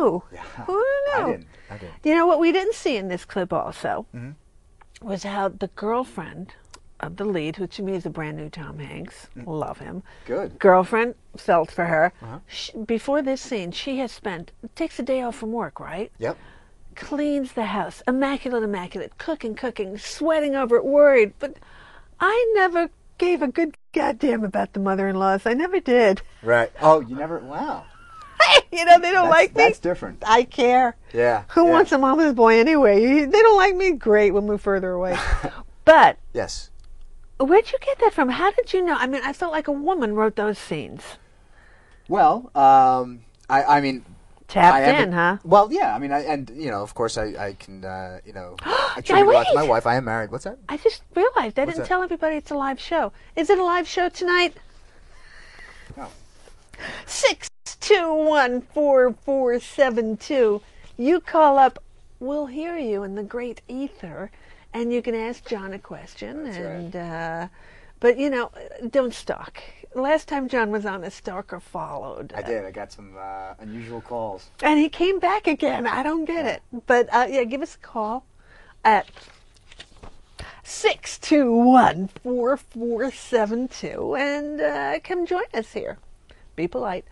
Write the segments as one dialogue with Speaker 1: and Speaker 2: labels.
Speaker 1: knew?
Speaker 2: Yeah.
Speaker 1: Who knew?
Speaker 2: I didn't.
Speaker 1: You know what we didn't see in this clip also was how the girlfriend of the lead, who to me is a brand new Tom Hanks, love him.
Speaker 2: Good.
Speaker 1: Girlfriend felt for her. Before this scene, she has takes a day off from work, right?
Speaker 2: Yep.
Speaker 1: Cleans the house, immaculate, cooking, sweating over it, worried. But I never gave a good goddamn about the mother-in-laws. I never did.
Speaker 2: Right. Oh, you never, wow.
Speaker 1: You know, they don't like me.
Speaker 2: That's different.
Speaker 1: I care.
Speaker 2: Yeah.
Speaker 1: Who wants a mama's boy anyway? They don't like me. Great, we'll move further away. But
Speaker 2: yes.
Speaker 1: Where'd you get that from? How did you know? I mean, I felt like a woman wrote those scenes.
Speaker 2: Well, I mean,
Speaker 1: tapped in, huh?
Speaker 2: Well, yeah. I mean, of course, I can, attribute a lot to my wife. I am married. What's that?
Speaker 1: I just realized I didn't tell everybody it's a live show. Is it a live show tonight?
Speaker 2: No.
Speaker 1: 6214472. You call up. We'll hear you in the great ether. And you can ask John a question,
Speaker 2: Right.
Speaker 1: But you know, don't stalk. Last time John was on, a stalker followed.
Speaker 2: I did. I got some unusual calls.
Speaker 1: And he came back again. I don't get it. But yeah, give us a call at 6214472 and come join us here. Be polite.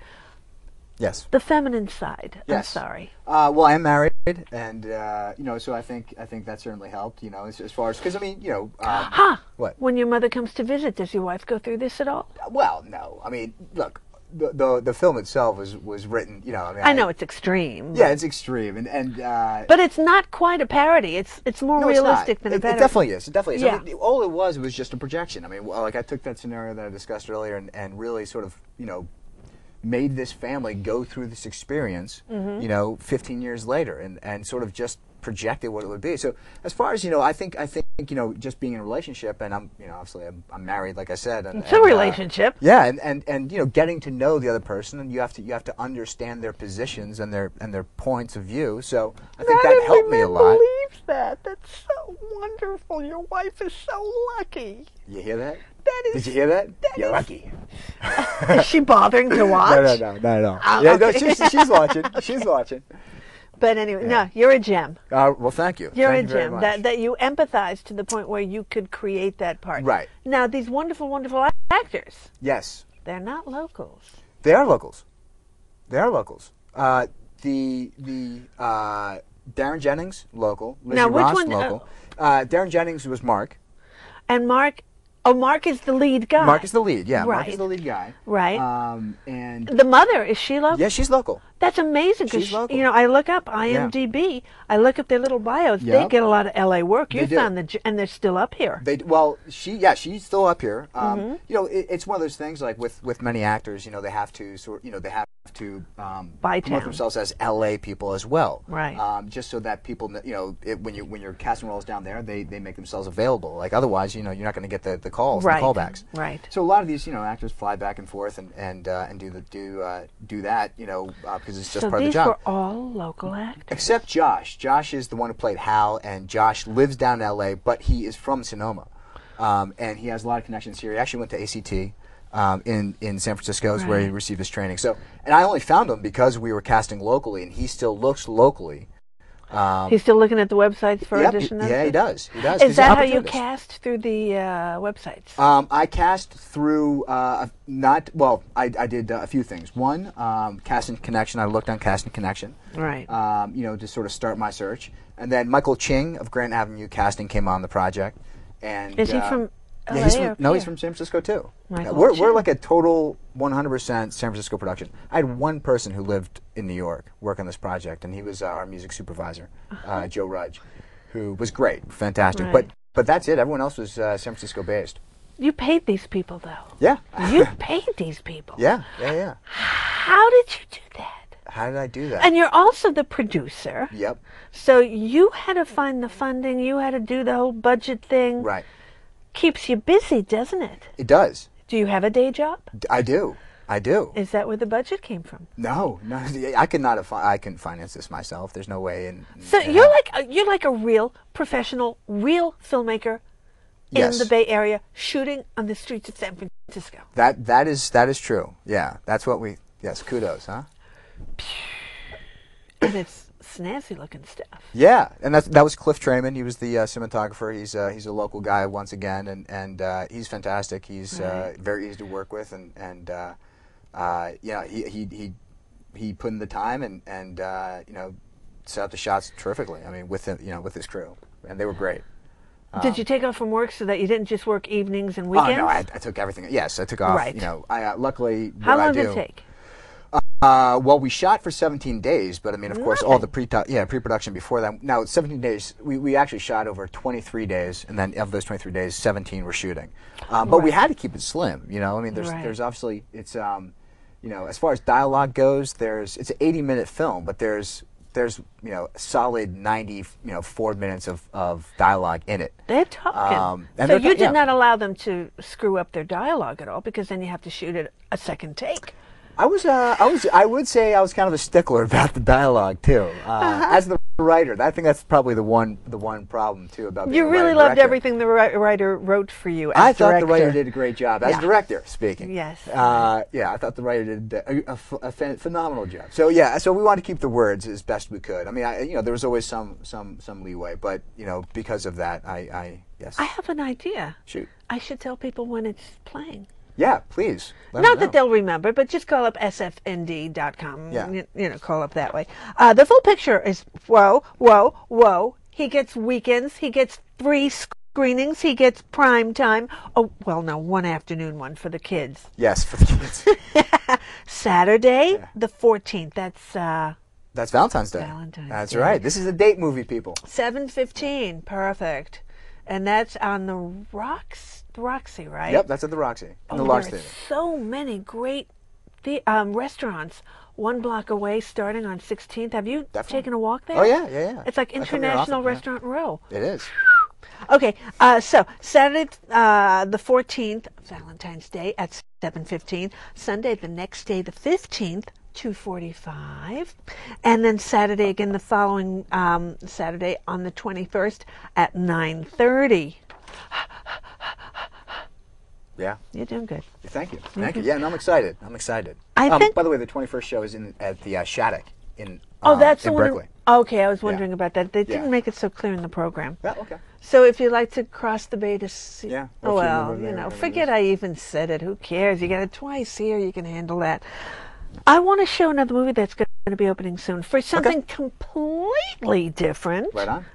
Speaker 2: Yes.
Speaker 1: The feminine side.
Speaker 2: Yes.
Speaker 1: I'm sorry.
Speaker 2: Well, I am married, and so I think that certainly helped. As far as because I mean, what?
Speaker 1: When your mother comes to visit, does your wife go through this at all?
Speaker 2: Well, no. I mean, look, the film itself was written.
Speaker 1: I know it's extreme.
Speaker 2: Yeah, it's extreme, and
Speaker 1: but it's not quite a parody. It's more realistic than a parody.
Speaker 2: It definitely is. It definitely is.
Speaker 1: Yeah.
Speaker 2: I mean, all it was just a projection. I mean, like I took that scenario that I discussed earlier and really sort of made this family go through this experience, 15 years later, and sort of just projected what it would be. So as far as I think just being in a relationship, and I'm obviously I'm married, like I said, and
Speaker 1: it's a relationship.
Speaker 2: Yeah, and getting to know the other person, and you have to understand their positions and their points of view. So I think that helped me a lot.
Speaker 1: I believe that. That's so wonderful. Your wife is so lucky.
Speaker 2: You hear that?
Speaker 1: Did
Speaker 2: you hear that? You're lucky.
Speaker 1: Is she bothering to watch?
Speaker 2: No, not at all. Yeah,
Speaker 1: okay.
Speaker 2: no, she's watching. She's watching.
Speaker 1: But anyway, no, you're a gem.
Speaker 2: Well, thank you.
Speaker 1: You're
Speaker 2: thank
Speaker 1: a
Speaker 2: you very
Speaker 1: gem.
Speaker 2: much.
Speaker 1: That you empathize to the point where you could create that part.
Speaker 2: Right.
Speaker 1: Now, these wonderful, wonderful actors.
Speaker 2: Yes.
Speaker 1: They're not locals.
Speaker 2: They are locals. They are locals. Darren Jennings, local. Lizzie
Speaker 1: Now, which
Speaker 2: Ross,
Speaker 1: one?
Speaker 2: local. Darren Jennings was Mark.
Speaker 1: And Mark. Oh, Mark is the lead guy.
Speaker 2: Mark is the lead, yeah.
Speaker 1: Right.
Speaker 2: Mark is the lead guy.
Speaker 1: Right.
Speaker 2: And
Speaker 1: the mother, is she local?
Speaker 2: yeah, she's local.
Speaker 1: That's amazing
Speaker 2: She's local.
Speaker 1: I look up IMDb. I look up their little bios.
Speaker 2: Yep.
Speaker 1: They get a lot of LA work. You
Speaker 2: They do.
Speaker 1: found and they're still up here.
Speaker 2: She's still up here. It's one of those things like with many actors, they have to
Speaker 1: Buy
Speaker 2: promote
Speaker 1: town.
Speaker 2: themselves as LA people as well.
Speaker 1: Right.
Speaker 2: Just so that people, when you're casting roles down there, they make themselves available. Like otherwise, you're not going to get the calls,
Speaker 1: Right.
Speaker 2: the callbacks.
Speaker 1: Right.
Speaker 2: So a lot of these, actors fly back and forth and do that, because it's just part of the job.
Speaker 1: So these were all local actors.
Speaker 2: Except Josh. Josh is the one who played Hal, and Josh lives down in L.A., but he is from Sonoma, and he has a lot of connections here. He actually went to ACT in San Francisco, is where he received his training. So, and I only found him because we were casting locally, and he still looks locally.
Speaker 1: He's still looking at the websites for audition notices?
Speaker 2: Yeah, he does. He does.
Speaker 1: Is that how you cast through the websites?
Speaker 2: I cast through I did a few things. One, Casting Connection. I looked on Casting Connection.
Speaker 1: Right.
Speaker 2: To sort of start my search. And then Michael Ching of Grant Avenue Casting came on the project. And
Speaker 1: is he from LA
Speaker 2: he's
Speaker 1: or
Speaker 2: he's from San Francisco too.
Speaker 1: Michael
Speaker 2: We're like a total 100% San Francisco production. I had one person who lived in New York working on this project, and he was our music supervisor, Joe Rudge, who was great, fantastic.
Speaker 1: Right.
Speaker 2: But that's it. Everyone else was San Francisco based.
Speaker 1: You paid these people, though.
Speaker 2: Yeah.
Speaker 1: You paid these people.
Speaker 2: Yeah.
Speaker 1: How did you do that?
Speaker 2: How did I do that?
Speaker 1: And you're also the producer.
Speaker 2: Yep.
Speaker 1: So you had to find the funding. You had to do the whole budget thing.
Speaker 2: Right.
Speaker 1: Keeps you busy, doesn't it?
Speaker 2: It does.
Speaker 1: Do you have a day job?
Speaker 2: I do. Is
Speaker 1: that where the budget came from?
Speaker 2: No. I could not have. I can finance this myself. There's no way.
Speaker 1: So you're like a real professional, real filmmaker in the Bay Area, shooting on the streets of San Francisco.
Speaker 2: That is true. Yeah, that's what we. Yes, kudos, huh?
Speaker 1: And it's snazzy looking stuff.
Speaker 2: Yeah, and that was Cliff Trayman. He was the cinematographer. He's a local guy once again, and he's fantastic. He's very easy to work with, and yeah, he put in the time and you know, set up the shots terrifically. I mean, with him, you know, with his crew, and they were great.
Speaker 1: Did you take off from work so that you didn't just work evenings and weekends?
Speaker 2: Oh no, I took everything. Yes, I took off.
Speaker 1: Right.
Speaker 2: You know, I luckily
Speaker 1: How
Speaker 2: what
Speaker 1: long
Speaker 2: I do,
Speaker 1: did it take?
Speaker 2: Well, we shot for 17 days, but I mean, of course, all the pre-production before that. Now, 17 days, we actually shot over 23 days, and then of those 23 days, 17 were shooting. But we had to keep it slim, you know. I mean, there's obviously, it's, you know, as far as dialogue goes, it's an 80-minute film, but there's you know, a solid 94 minutes of dialogue in it.
Speaker 1: They're talking. So you did not allow them to screw up their dialogue at all, because then you have to shoot it a second take.
Speaker 2: I would say I was kind of a stickler about the dialogue too. As the writer, I think that's probably the one problem too about being
Speaker 1: You really loved everything the writer wrote for you. As
Speaker 2: I thought
Speaker 1: director.
Speaker 2: the writer did a great job as director. Speaking,
Speaker 1: yes,
Speaker 2: yeah, I thought the writer did a phenomenal job. So yeah, so we wanted to keep the words as best we could. I mean, you know, there was always some leeway, but you know, because of that, yes.
Speaker 1: I have an idea.
Speaker 2: Shoot.
Speaker 1: I should tell people when it's playing.
Speaker 2: Yeah, please.
Speaker 1: Not that they'll remember, but just call up sfnd.com.
Speaker 2: Yeah.
Speaker 1: You know, call up that way. The full picture is whoa. He gets weekends. He gets 3 screenings. He gets prime time. Oh, well, no, one afternoon one for the kids.
Speaker 2: Yes, for the kids.
Speaker 1: Saturday, the 14th.
Speaker 2: That's Valentine's Day. That's right. This is a date movie, people.
Speaker 1: 7:15. Perfect. And that's on the Roxy, right?
Speaker 2: Yep, that's at the Roxy in the Large
Speaker 1: There
Speaker 2: Theater.
Speaker 1: are so many great restaurants 1 block away, starting on 16th. Have you taken a walk there?
Speaker 2: Oh yeah.
Speaker 1: It's like International Restaurant Row.
Speaker 2: It is.
Speaker 1: Okay, so Saturday the 14th, Valentine's Day at 7:15. Sunday the next day, the 15th. 2:45, and then Saturday again the following Saturday on the 21st at 9:30.
Speaker 2: Yeah.
Speaker 1: You're doing good.
Speaker 2: Thank you. Thank you. Yeah, and I'm excited.
Speaker 1: I think.
Speaker 2: By the way, the 21st show is at the Shattuck in
Speaker 1: that's
Speaker 2: in
Speaker 1: the
Speaker 2: Berkeley.
Speaker 1: Okay, I was wondering about that. They didn't make it so clear in the program.
Speaker 2: Yeah, okay.
Speaker 1: So if you like to cross the bay to see,
Speaker 2: yeah.
Speaker 1: Oh well, you know, forget I even said it. Who cares? You got it twice here. You can handle that. I want to show another movie that's going to be opening soon for something completely different.
Speaker 2: Right on.